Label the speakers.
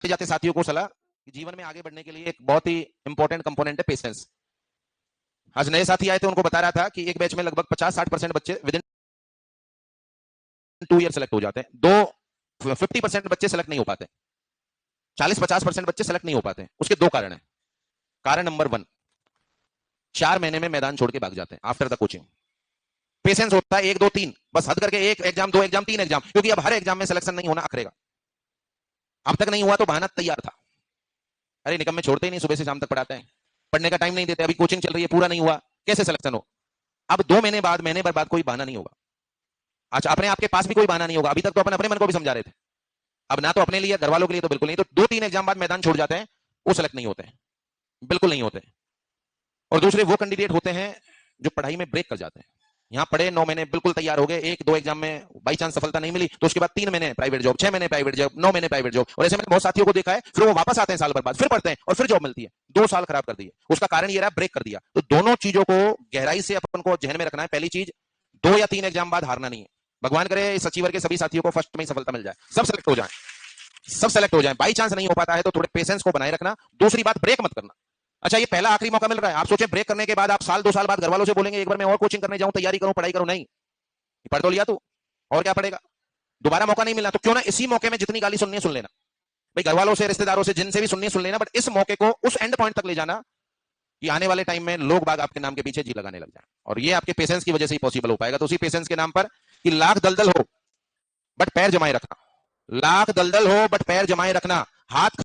Speaker 1: जाते साथियों को सलाह कि जीवन में आगे बढ़ने के लिए एक बहुत ही इंपॉर्टेंट कंपोनेंट है पेशेंस। आज नए साथी आए थे, उनको बता रहा था कि एक बैच में लगभग 50-60% बच्चे विद इन 2 ईयर सेलेक्ट हो जाते हैं। 50% बच्चे सेलेक्ट नहीं हो पाते, 40-50% बच्चे सेलेक्ट नहीं हो पाते। उसके 2 कारण हैं। कारण नंबर 1, 4 महीने में मैदान छोड़ के भाग जाते हैं आफ्टर द कोचिंग। पेशेंस होता है 1 2 3, बस हद करके 1 एग्जाम 2 एग्जाम 3 एग्जाम, क्योंकि अब हर एग्जाम में सिलेक्शन नहीं होना अखरेगा। अब तक नहीं हुआ तो बहाना तैयार था, अरे निकम में छोड़ते ही नहीं, सुबह से शाम तक पढ़ाते हैं, पढ़ने का टाइम नहीं देते, अभी कोचिंग चल रही है, पूरा नहीं हुआ, कैसे सिलेक्शन हो। अब 2 महीने बाद, महीने भर बाद कोई बहाना नहीं होगा। अच्छा, अपने आपके पास भी कोई बहाना नहीं होगा। अभी तक तो अपन अपने मन को भी समझा रहे थे, अब ना तो अपने लिए, घर वालों के लिए तो बिल्कुल नहीं। तो 2-3 एग्जाम बाद मैदान छोड़ जाते हैं, वो सेलेक्ट नहीं होते, बिल्कुल नहीं होते। और दूसरे वो कैंडिडेट होते हैं जो पढ़ाई में ब्रेक कर जाते हैं। यहां पढ़े 9 महीने बिल्कुल तैयार हो गए, 1-2 एग्जाम में बाई चांस सफलता नहीं मिली तो उसके बाद 3 महीने प्राइवेट जॉब, 6 महीने प्राइवेट जॉब, 9 महीने प्राइवेट जॉब। और ऐसे मैंने बहुत साथियों को देखा है, फिर वो वापस आते हैं साल भर बाद, फिर पढ़ते हैं और फिर जॉब मिलती है। 2 साल खराब कर दिए। उसका कारण ये रहा, ब्रेक कर दिया। तो दोनों चीजों को गहराई से अपन को जहन में रखना है। पहली चीज, 2 या 3 एग्जाम बाद हारना नहीं है। भगवान करे इस अचीवर के सभी साथियों को फर्स्ट में ही सफलता मिल जाए, सब सेलेक्ट हो जाए, सब सेलेक्ट हो जाए। बाई चांस नहीं हो पाता है तो थोड़े पेशेंस को बनाए रखना। दूसरी बात, ब्रेक मत करना। अच्छा, ये पहला आखिरी मौका मिल रहा है, आप सोचें ब्रेक करने के बाद आप साल 2 साल बाद घर वालों से बोलेंगे एक बार मैं और कोचिंग करने जाऊं, तैयारी करूं, पढ़ाई करूं, नहीं, पढ़ तो लिया तू, और क्या पढ़ेगा। दोबारा मौका नहीं मिलना, तो क्यों ना इसी मौके में जितनी गाली सुननी है सुन लेना भाई, घर वालों से, रिश्तेदारों से, जिनसे भी सुननी है सुन लेना, बट इस मौके को उस एंड पॉइंट तक ले जाना कि आने वाले टाइम में लोग बाग आपके नाम के पीछे जी लगाने लग जाए। और ये आपके पेशेंस की वजह से ही पॉसिबल हो पाएगा। तो उसी पेशेंस के नाम पर कि लाख दलदल हो बट पैर जमाए रखना, लाख दलदल हो बट पैर जमाए रखना, हाथ